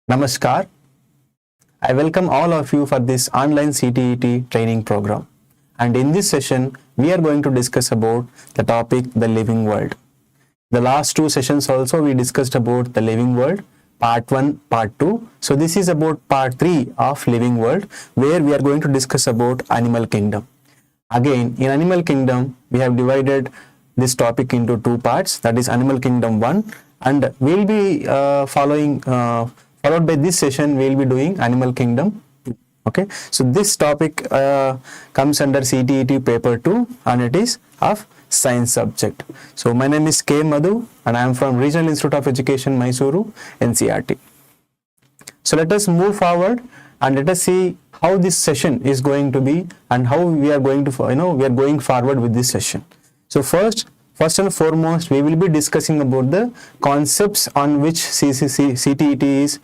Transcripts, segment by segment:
Namaskar. I welcome all of you for this online CTET training program. And in this session, we are going to discuss about the topic, the living world. The last two sessions also we discussed about the living world, part 1, part 2. So this is about part 3 of living world, where we are going to discuss about animal kingdom. Again, in animal kingdom, we have divided this topic into two parts, that is animal kingdom 1, and we'll be followed by this session we'll be doing animal kingdom 2. Okay, so this topic comes under CTET paper 2 and it is of science subject. So my name is K. Madhu and I am from Regional Institute of Education, Mysuru, NCRT. So let us move forward and let us see how this session is going to be and how we are going to we are going forward with this session. So first and foremost, we will be discussing about the concepts on which CTET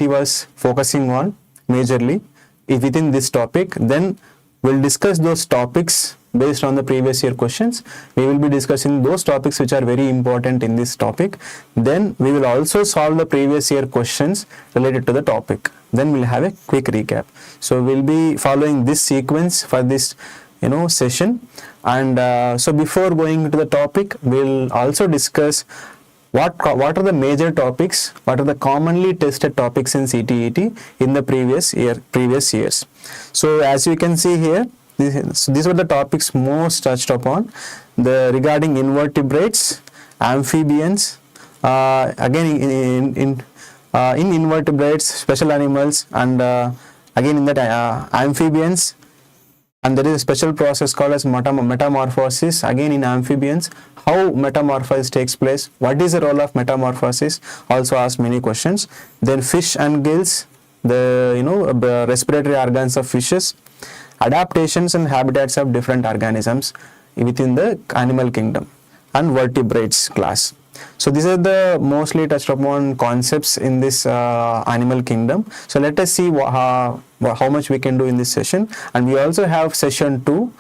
was focusing on majorly within this topic. Then we'll discuss those topics based on the previous year questions. We will be discussing those topics which are very important in this topic. Then we will also solve the previous year questions related to the topic. Then we'll have a quick recap. So we'll be following this sequence for this session. And so before going into the topic, we'll also discuss what are the major topics, what are the commonly tested topics in CTET in the previous years. So as you can see here, these were the topics most touched upon, regarding invertebrates, amphibians, again in invertebrates, special animals, and again in that amphibians. And there is a special process called as metamorphosis, again in amphibians. How metamorphosis takes place, what is the role of metamorphosis, also asked many questions. Then fish and gills, the respiratory organs of fishes, adaptations and habitats of different organisms within the animal kingdom, and vertebrates class. So these are the mostly touched upon concepts in this animal kingdom. So let us see how much we can do in this session. And we also have session 2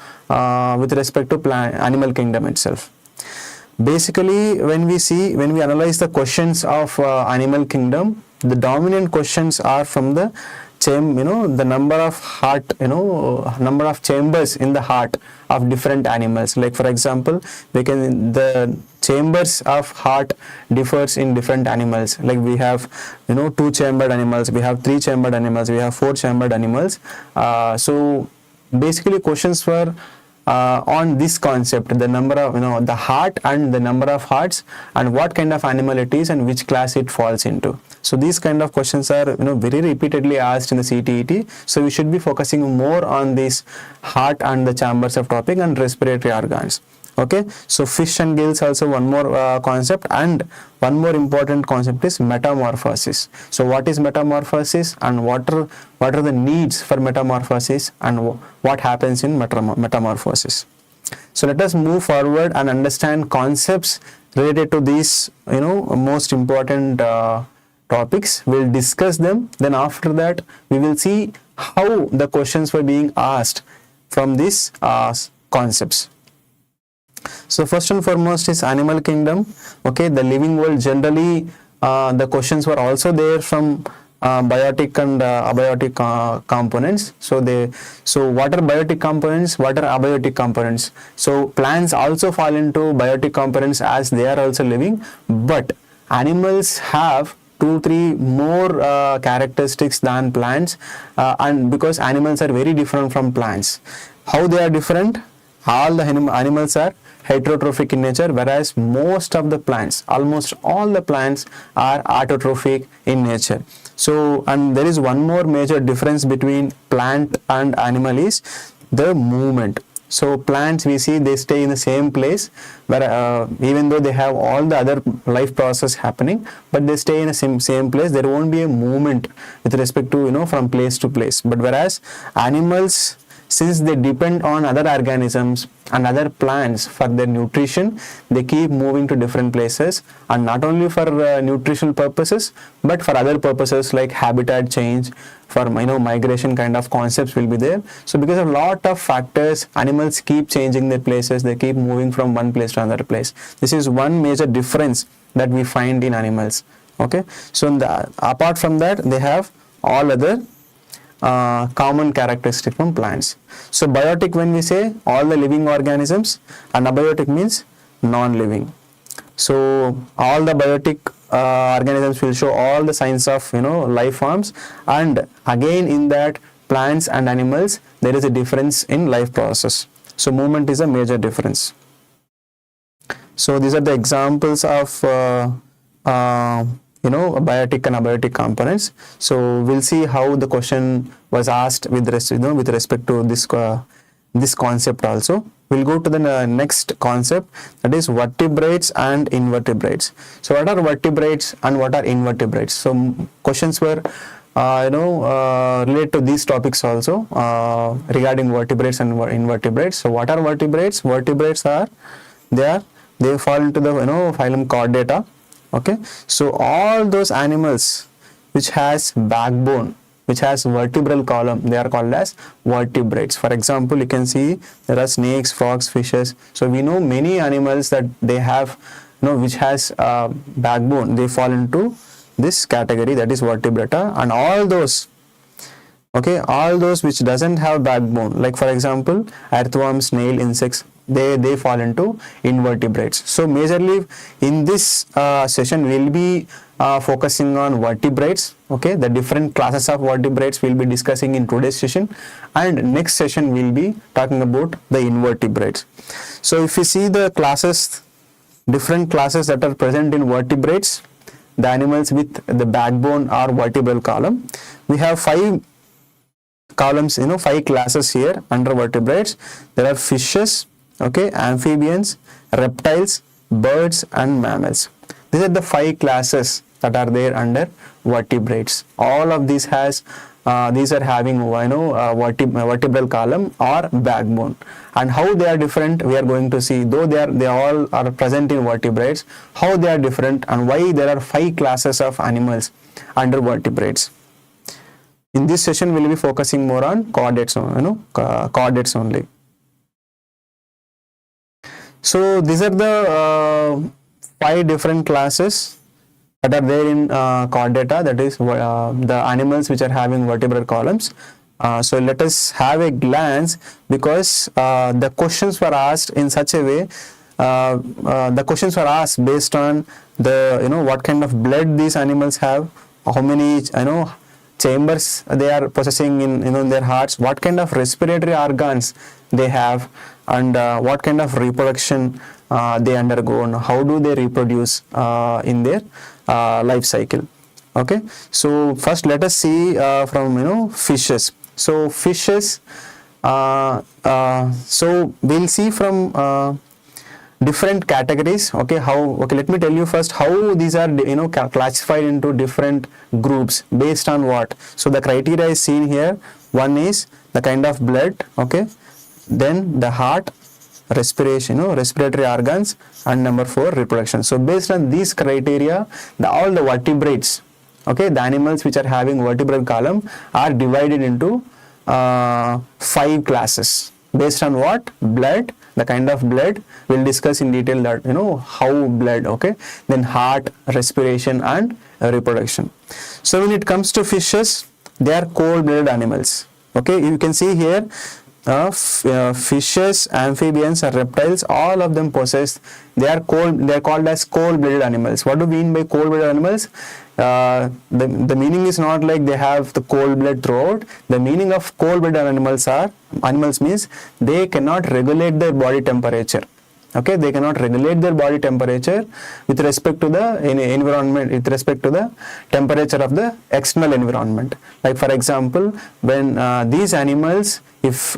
with respect to animal kingdom itself. Basically, when we analyze the questions of animal kingdom, the dominant questions are from the the number of number of chambers in the heart of different animals. Like for example, the chambers of heart differs in different animals. Like we have 2-chambered animals, we have 3-chambered animals, we have 4-chambered animals. So basically questions were on this concept, the number of the heart and the number of hearts, and what kind of animal it is and which class it falls into. So these kind of questions are very repeatedly asked in the CTET. So we should be focusing more on this heart and the chambers of topic and respiratory organs. Okay, so fish and gills also one more concept, and one more important concept is metamorphosis. So what is metamorphosis, and what are the needs for metamorphosis, and what happens in metamorphosis. So let us move forward and understand concepts related to these most important topics. We'll discuss them. Then after that we will see how the questions were being asked from these concepts. So first and foremost is animal kingdom. Okay, the living world, generally the questions were also there from biotic and abiotic components. So what are biotic components, what are abiotic components? So plants also fall into biotic components as they are also living, but animals have 2-3 more characteristics than plants, and because animals are very different from plants. How they are different? All the animals are heterotrophic in nature, whereas most of the plants, almost all the plants, are autotrophic in nature. So, and there is one more major difference between plant and animal is the movement. So plants, we see they stay in the same place, where even though they have all the other life process happening, but they stay in the same place. There won't be a movement with respect to from place to place. But whereas animals, since they depend on other organisms and other plants for their nutrition, they keep moving to different places, and not only for nutritional purposes, but for other purposes like habitat change, for migration kind of concepts will be there. So because of lot of factors, animals keep changing their places, they keep moving from one place to another place. This is one major difference that we find in animals. Okay, so apart from that, they have all other common characteristic from plants. So biotic, when we say all the living organisms, and abiotic means non-living. So all the biotic organisms will show all the signs of life forms, and again in that plants and animals there is a difference in life process. So movement is a major difference. So these are the examples of biotic and abiotic components. So we'll see how the question was asked with respect to this concept also. We'll go to the next concept, that is vertebrates and invertebrates. So what are vertebrates and what are invertebrates? So questions were related to these topics also regarding vertebrates and invertebrates. So what are vertebrates? Vertebrates are they fall into the phylum Chordata. Okay, so all those animals which has backbone, which has vertebral column, they are called as vertebrates. For example, you can see there are snakes, frogs, fishes. So we know many animals that they have which has backbone, they fall into this category, that is vertebrata. And all those which doesn't have backbone, like for example earthworms, snail, insects, they fall into invertebrates. So majorly in this session we will be focusing on vertebrates. Okay, the different classes of vertebrates we will be discussing in today's session, and next session we will be talking about the invertebrates. So if you see the classes, different classes that are present in vertebrates, the animals with the backbone or vertebral column, we have 5 columns, 5 classes here under vertebrates. There are fishes, okay, amphibians, reptiles, birds and mammals. These are the 5 classes that are there under vertebrates. All of these these are having vertebral column or backbone. And how they are different we are going to see. Though they all are present in vertebrates, how they are different and why there are 5 classes of animals under vertebrates. In this session we will be focusing more on chordates, chordates only. So these are the 5 different classes that are there in chordata, that is the animals which are having vertebral columns. So let us have a glance, because the questions were asked in such a way, the questions were asked based on the what kind of blood these animals have, how many chambers they are possessing in their hearts, what kind of respiratory organs they have, and what kind of reproduction they undergo, and how do they reproduce in their life cycle. Okay, so first let us see from fishes. So fishes, so we'll see from different categories. Okay, let me tell you first how these are classified into different groups based on what. So the criteria is seen here. One is the kind of blood, okay, then the heart, respiration, respiratory organs, and number 4, reproduction. So based on these criteria, all the vertebrates, okay, the animals which are having vertebral column are divided into 5 classes based on what? Blood, the kind of blood. We'll discuss in detail that how blood, okay, then heart, respiration and reproduction. So when it comes to fishes, they are cold-blooded animals. Okay, you can see here fishes, amphibians and reptiles, all of them possess, they are called as cold-blooded animals. What do we mean by cold-blooded animals? The meaning is not like they have the cold blood throughout. The meaning of cold-blooded animals means they cannot regulate their body temperature. Okay, they cannot regulate their body temperature with respect to the environment, with respect to the temperature of the external environment. Like for example, when these animals, if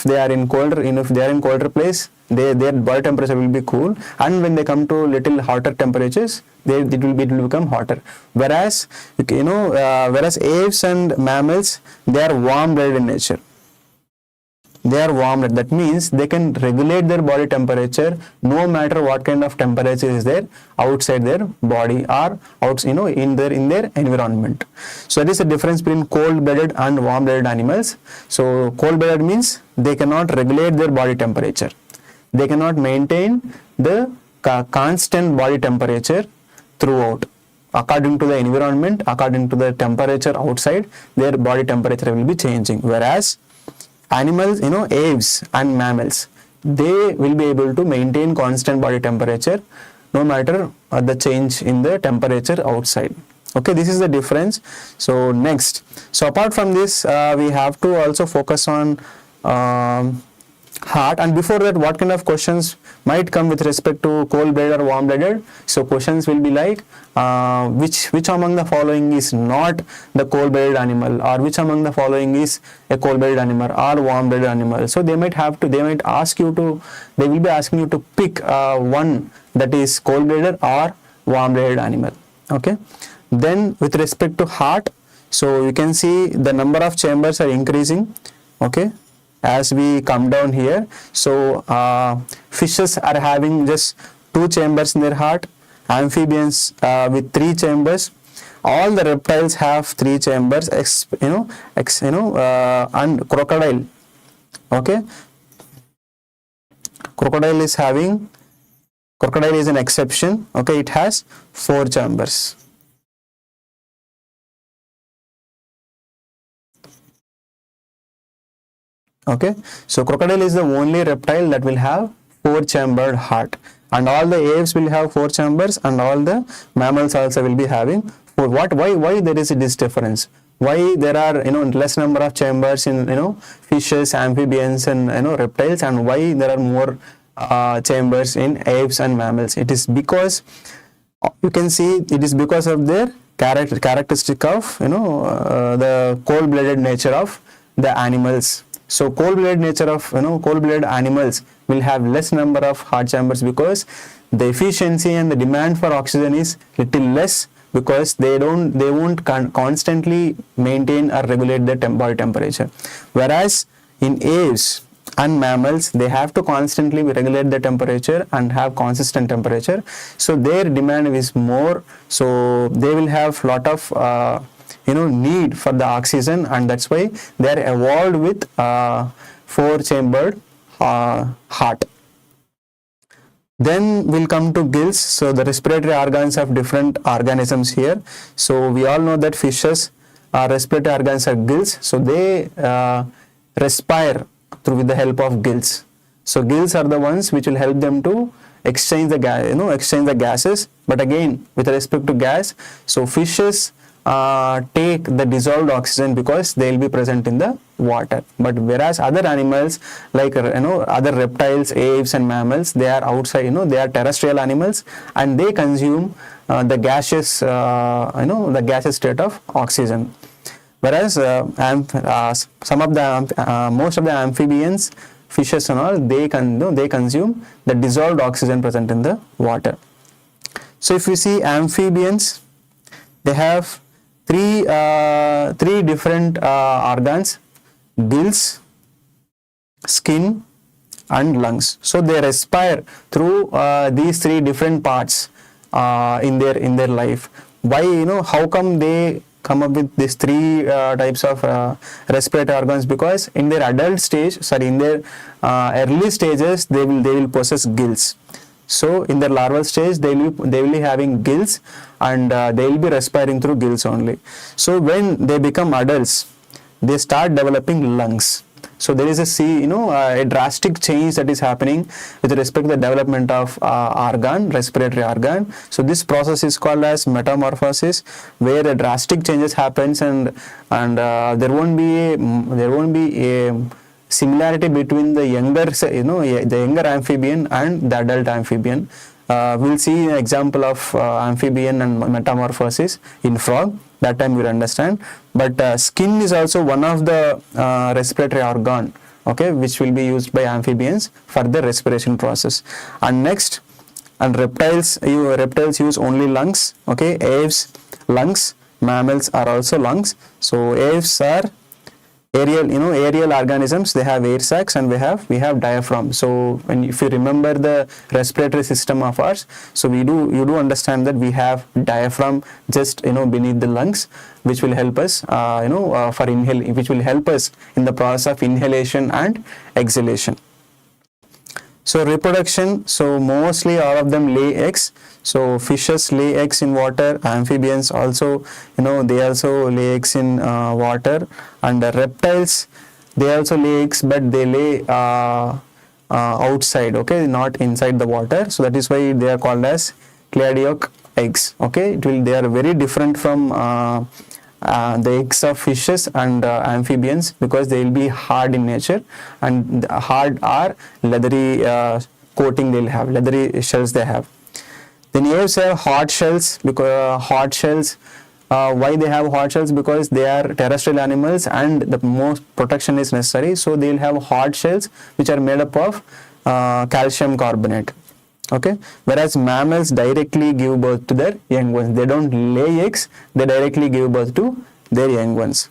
they are in colder place, their body temperature will be cool, and when they come to little hotter temperatures, it will become hotter. Whereas aves and mammals, they are warm-blooded in nature. They are warm-blooded. That means they can regulate their body temperature no matter what kind of temperature is there outside their body or in their environment. So that is the difference between cold-blooded and warm-blooded animals. So cold-blooded means they cannot regulate their body temperature. They cannot maintain the constant body temperature throughout. according to the environment, according to the temperature outside, their body temperature will be changing. Whereas animals, aves and mammals, they will be able to maintain constant body temperature no matter the change in the temperature outside. Okay, this is the difference. So next, so apart from this, we have to also focus on heart. And before that, what kind of questions might come with respect to cold-blooded or warm-blooded? So questions will be like, which among the following is not the cold-blooded animal, or which among the following is a cold-blooded animal or warm-blooded animal. So they might ask you to, they will be asking you to pick one that is cold-blooded or warm-blooded animal. Okay. Then with respect to heart, so you can see the number of chambers are increasing. Okay, as we come down here. So fishes are having just 2 chambers in their heart, amphibians with 3 chambers, all the reptiles have 3 chambers, and crocodile. Okay, crocodile is an exception. Okay, it has 4 chambers. Okay, so crocodile is the only reptile that will have 4-chambered heart, and all the aves will have 4 chambers, and all the mammals also will be having 4. Why there is this difference? Why there are less number of chambers in fishes, amphibians, and reptiles, and why there are more chambers in aves and mammals? It is because you can see it is because of their characteristic of the cold-blooded nature of the animals. So cold-blooded nature of cold-blooded animals will have less number of heart chambers because the efficiency and the demand for oxygen is little less, because they won't constantly maintain or regulate the body temperature. Whereas in aves and mammals, they have to constantly regulate the temperature and have consistent temperature. So their demand is more. So they will have lot of need for the oxygen, and that's why they are evolved with 4-chambered heart. Then we'll come to gills. So the respiratory organs of different organisms here. So we all know that fishes respiratory organs are gills. So they respire with the help of gills. So gills are the ones which will help them to exchange the gases. But again, with respect to gas, so fishes take the dissolved oxygen because they will be present in the water. But whereas other animals like other reptiles, aves and mammals, they are outside, they are terrestrial animals, and they consume the gaseous state of oxygen. Whereas most of the amphibians, fishes and all, they consume the dissolved oxygen present in the water. So if you see amphibians, they have three different organs: gills, skin, and lungs. So they respire through these 3 different parts in their life. Why? How come they come up with these 3 types of respiratory organs? Because in their in their early stages, they will possess gills. So in the larval stage, they will be having gills, and they will be respiring through gills only. So when they become adults, they start developing lungs. So there is a drastic change that is happening with respect to the development of respiratory organ. So this process is called as metamorphosis, where a drastic changes happens, and there won't be a similarity between the younger amphibian and the adult amphibian. We'll see an example of amphibian and metamorphosis in frog. That time you'll understand. But skin is also one of the respiratory organ, okay, which will be used by amphibians for the respiration process. And next, reptiles use only lungs. Okay, aves lungs, mammals are also lungs. So aves are aerial organisms. They have air sacs, and we have diaphragm. So if you remember the respiratory system of ours, so you do understand that we have diaphragm just beneath the lungs, which will help us which will help us in the process of inhalation and exhalation. So reproduction, so mostly all of them lay eggs. So fishes lay eggs in water, amphibians also, they also lay eggs in water, and reptiles, they also lay eggs, but they lay outside, okay, not inside the water. So that is why they are called as cladioc eggs, okay. They are very different from the eggs of fishes and amphibians, because they will be hard in nature, and hard are leathery coating, they'll have leathery shells they have. Then aves have hard shells, because hard shells, why they have hard shells? Because they are terrestrial animals and the most protection is necessary, so they will have hard shells which are made up of calcium carbonate, okay. Whereas mammals directly give birth to their young ones, they don't lay eggs, they directly give birth to their young ones.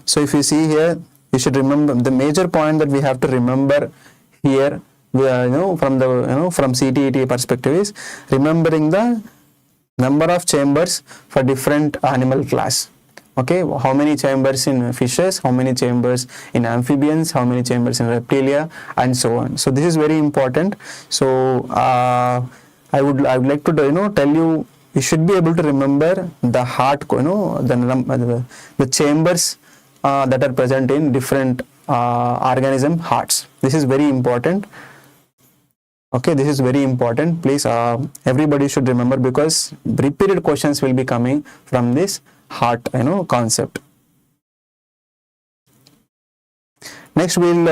So if you see here, you should remember the major point that we have to remember here, from the from CTET perspective, is remembering the number of chambers for different animal class, okay. How many chambers in fishes, how many chambers in amphibians, how many chambers in reptilia, and so on. So this is very important. So I would like to tell you, you should be able to remember the heart, the chambers that are present in different organism hearts. This is very important. Okay, this is very important. Please, everybody should remember, because repeated questions will be coming from this heart, concept. Next, we'll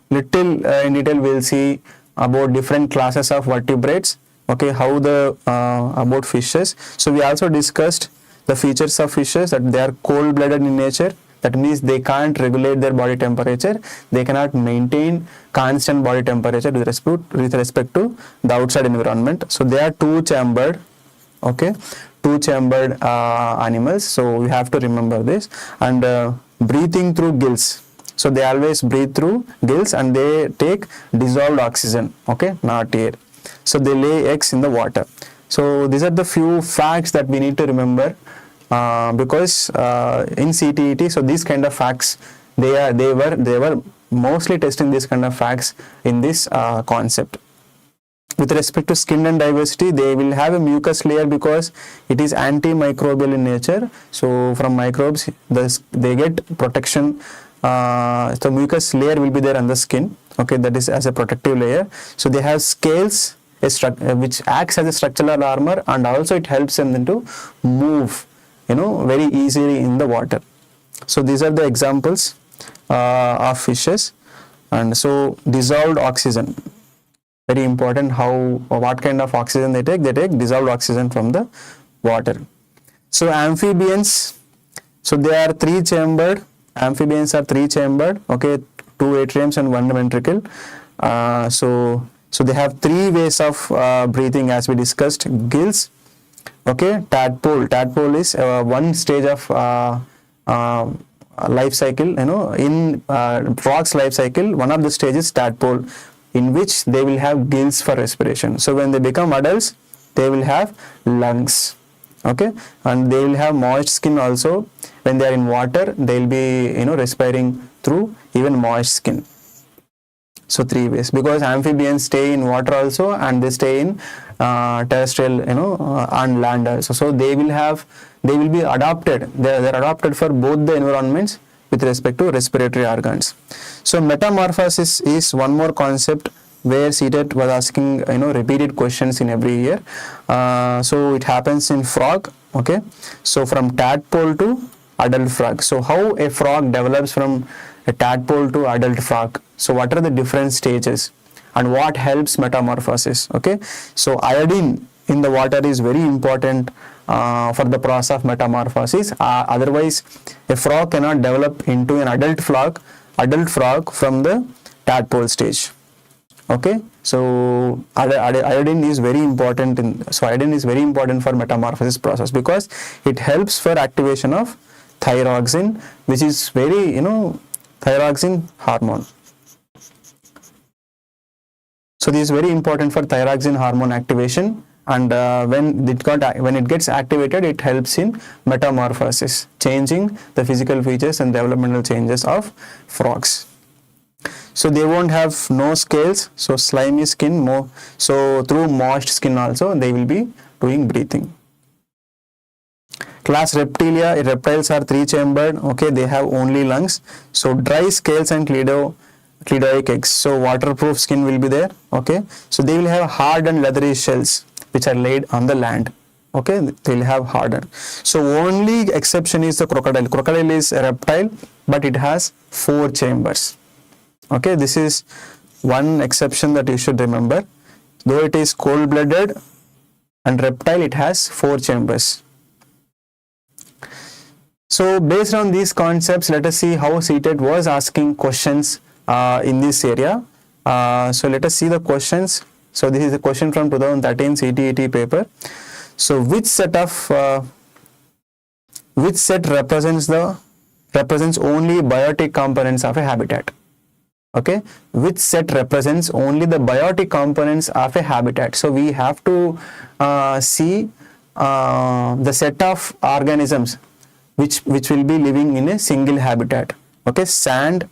little in detail we'll see about different classes of vertebrates. Okay, how the about fishes. So we also discussed the features of fishes, that they are cold-blooded in nature. That means they can't regulate their body temperature. They cannot maintain constant body temperature with respect to the outside environment. So they are two-chambered, okay, two-chambered animals. So we have to remember this. And breathing through gills. So they always breathe through gills, and they take dissolved oxygen, okay, not air. So they lay eggs in the water. So these are the few facts that we need to remember. Because in CTET, so these kind of facts, they were mostly testing these kind of facts in this concept. With respect to skin and diversity, they will have a mucus layer because it is antimicrobial in nature. So from microbes, they get protection. So mucus layer will be there on the skin. Okay, that is as a protective layer. So they have scales, which acts as a structural armor, and also it helps them to move, very easily in the water. So these are the examples of fishes. And so dissolved oxygen, very important. What kind of oxygen they take dissolved oxygen from the water. So amphibians, so they are three-chambered. Amphibians are three-chambered, okay, two atriums and one ventricle. So they have three ways of breathing, as we discussed. Gills, okay, tadpole is one stage of life cycle, in frog's life cycle, one of the stages tadpole, in which they will have gills for respiration. So when they become adults, they will have lungs, okay, and they will have moist skin also. When they are in water, they will be respiring through even moist skin. So three ways, because amphibians stay in water also, and they stay in terrestrial, on land also. So they will be adapted. They're adapted for both the environments with respect to respiratory organs. So metamorphosis is one more concept where CTET was asking, repeated questions in every year. So it happens in frog, okay. So from tadpole to adult frog. So how a frog develops from a tadpole to adult frog. So what are the different stages and what helps metamorphosis, okay. So iodine in the water is very important for the process of metamorphosis. Otherwise a frog cannot develop into an adult frog from the tadpole stage, okay. So iodine is very important iodine is very important for metamorphosis process, because it helps for activation of thyroxine, which is very thyroxine hormone. So this is very important for thyroxine hormone activation, and when it gets activated, it helps in metamorphosis, changing the physical features and developmental changes of frogs. So they won't have no scales, so slimy skin, more so through moist skin also they will be doing breathing. Class Reptilia, reptiles are three chambered, okay, they have only lungs. So dry scales and cleidoic eggs, so waterproof skin will be there, okay. So they will have hard and leathery shells which are laid on the land, okay, they will have harder. So only exception is the crocodile. Crocodile is a reptile but it has 4 chambers, okay. This is one exception that you should remember. Though it is cold-blooded and reptile, it has 4 chambers. So based on these concepts, let us see how CTET was asking questions in this area. So let us see the questions. So this is a question from 2013 CTET paper. So which set represents only biotic components of a habitat? Okay, which set represents only the biotic components of a habitat? So we have to see the set of organisms which will be living in a single habitat. Okay, sand.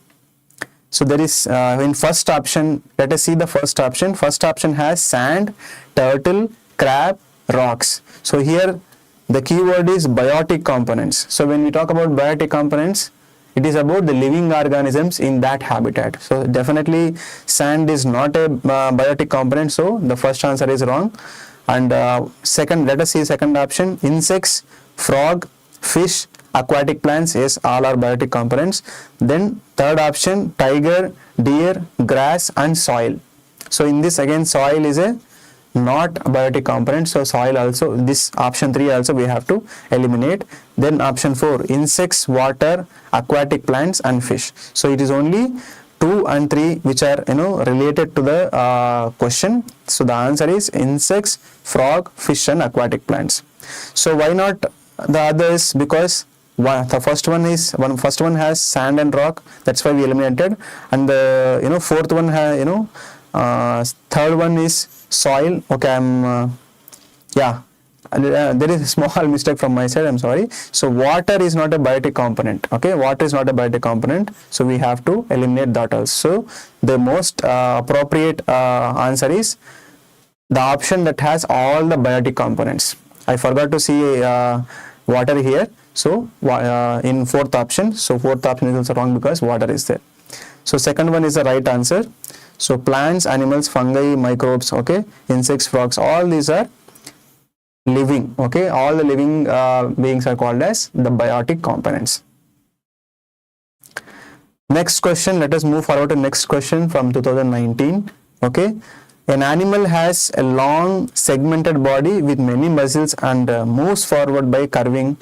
So there is in first option, let us see the first option. First option has sand, turtle, crab, rocks. So here the keyword is biotic components. So when we talk about biotic components, it is about the living organisms in that habitat. So definitely sand is not a biotic component, so the first answer is wrong. And second, let us see second option, insects, frog, fish, aquatic plants, yes, all are biotic components. Then third option, tiger, deer, grass and soil. So in this again soil is a not biotic component, so soil also, this option 3 also we have to eliminate. Then option 4, insects, water, aquatic plants and fish. So it is only 2 and 3 which are related to the question. So the answer is insects, frog, fish and aquatic plants. So why not the others? Because the first one has sand and rock, that's why we eliminated. And the fourth one has third one is soil. Okay, there is a small mistake from my side, I'm sorry. So water is not a biotic component. Okay, water is not a biotic component, so we have to eliminate that also. The most appropriate answer is the option that has all the biotic components. I forgot to see water here, so in fourth option. So fourth option is also wrong because water is there. So second one is the right answer. So plants, animals, fungi, microbes, okay, insects, frogs, all these are living, okay, all the living beings are called as the biotic components. Next question, let us move forward to next question from 2019. Okay, an animal has a long segmented body with many muscles and moves forward by curving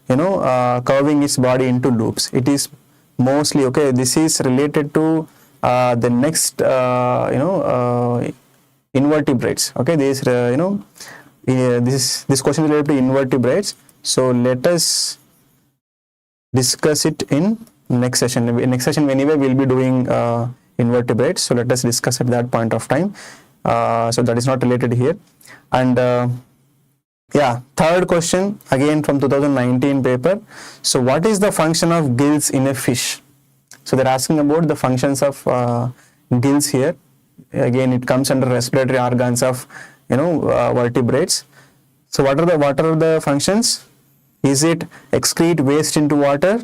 its body into loops. It is mostly, okay, this is related to the next invertebrates. Okay, this this question is related to invertebrates. So let us discuss it in next session. In next session anyway we'll be doing invertebrates, so let us discuss at that point of time. So that is not related here. And third question again from 2019 paper. So what is the function of gills in a fish? So they're asking about the functions of gills here. Again, it comes under respiratory organs of vertebrates. So what are the functions? Is it excrete waste into water?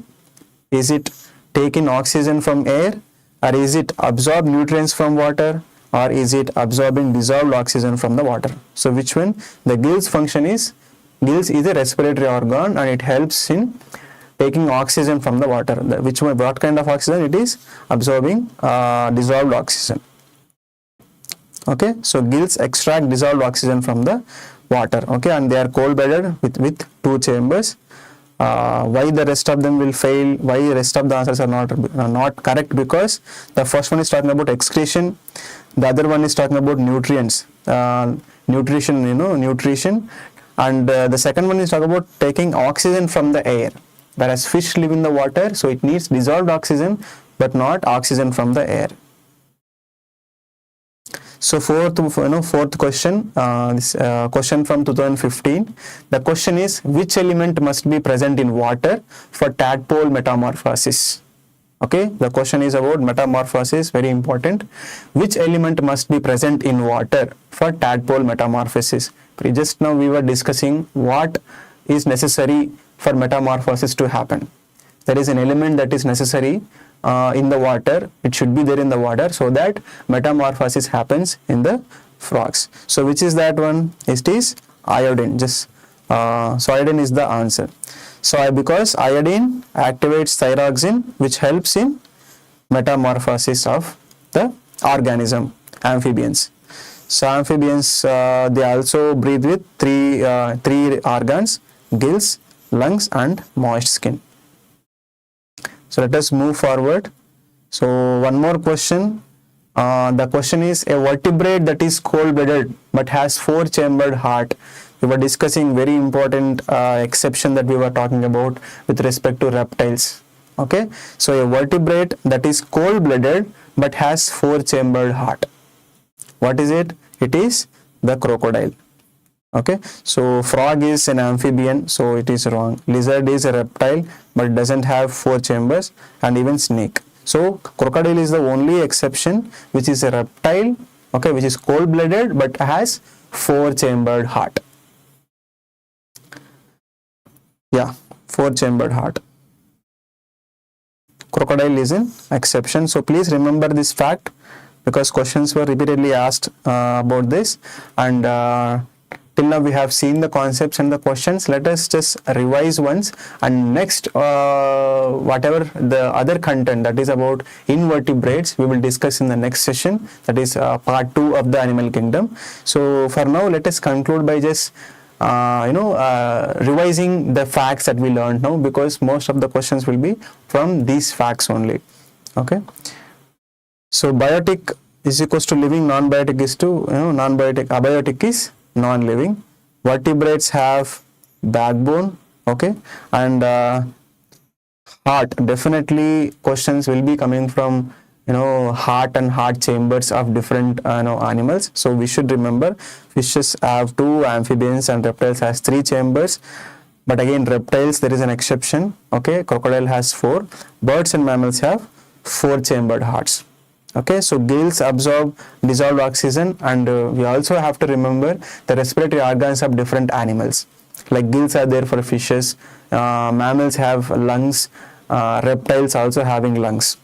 Is it take in oxygen from air? Or is it absorb nutrients from water? Or is it absorbing dissolved oxygen from the water? So which one? The gills function is, gills is a respiratory organ and it helps in taking oxygen from the water. Which one? What kind of oxygen? It is absorbing dissolved oxygen. Okay, so gills extract dissolved oxygen from the water. Okay, and they are cold-blooded with 2 chambers. Why the rest of them will fail? Why the rest of the answers are not correct? Because the first one is talking about excretion, the other one is talking about nutrients, nutrition, and the second one is talking about taking oxygen from the air. Whereas fish live in the water, so it needs dissolved oxygen but not oxygen from the air. So fourth question, this question from 2015. The question is, which element must be present in water for tadpole metamorphosis? Okay, the question is about metamorphosis, very important. Which element must be present in water for tadpole metamorphosis? Just now we were discussing what is necessary for metamorphosis to happen. There is an element that is necessary in the water. It should be there in the water so that metamorphosis happens in the frogs. So which is that one? It is iodine. So iodine is the answer. So because iodine activates thyroxine, which helps in metamorphosis of the organism, amphibians. So amphibians, they also breathe with three organs: gills, lungs and moist skin. So let us move forward. So one more question. The question is, a vertebrate that is cold-blooded but has 4-chambered heart. We were discussing very important exception that we were talking about with respect to reptiles. Okay, so a vertebrate that is cold-blooded but has 4-chambered heart. What is it? It is the crocodile. Okay, so frog is an amphibian, so it is wrong. Lizard is a reptile but doesn't have 4 chambers, and even snake. So crocodile is the only exception which is a reptile, okay, which is cold-blooded but has 4-chambered heart. Yeah, 4-chambered heart. Crocodile is an exception. So please remember this fact, because questions were repeatedly asked about this, and till now we have seen the concepts and the questions. Let us just revise once, and next whatever the other content that is about invertebrates we will discuss in the next session, that is part 2 of the animal kingdom. So for now let us conclude by just revising the facts that we learned now, because most of the questions will be from these facts only. Okay, so biotic is equals to living, non-biotic is to non-biotic, abiotic is non-living. Vertebrates have backbone, okay, and heart. Definitely questions will be coming from heart and heart chambers of different animals. So we should remember fishes have 2, amphibians and reptiles has 3 chambers. But again, reptiles there is an exception. Okay, crocodile has 4. Birds and mammals have 4-chambered hearts. Okay, so gills absorb dissolved oxygen, and we also have to remember the respiratory organs of different animals. Like gills are there for fishes, mammals have lungs, reptiles also having lungs.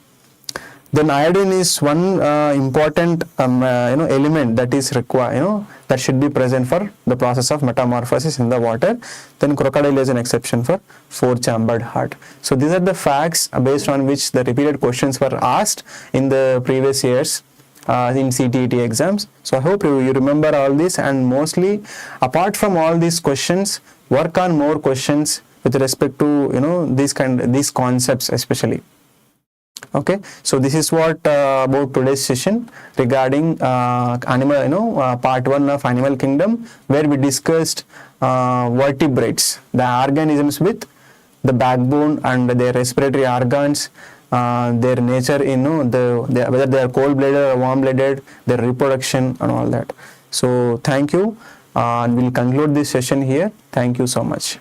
Then iodine is one important element that is required, that should be present for the process of metamorphosis in the water. Then crocodile is an exception for 4-chambered heart. So these are the facts based on which the repeated questions were asked in the previous years in CTET exams. So I hope you remember all this, and mostly apart from all these questions, work on more questions with respect to these concepts especially. Okay, so this is what about today's session regarding animal, part 1 of animal kingdom, where we discussed vertebrates, the organisms with the backbone and their respiratory organs, their nature, whether they are cold-blooded or warm-blooded, their reproduction and all that. So thank you, and we'll conclude this session here. Thank you so much.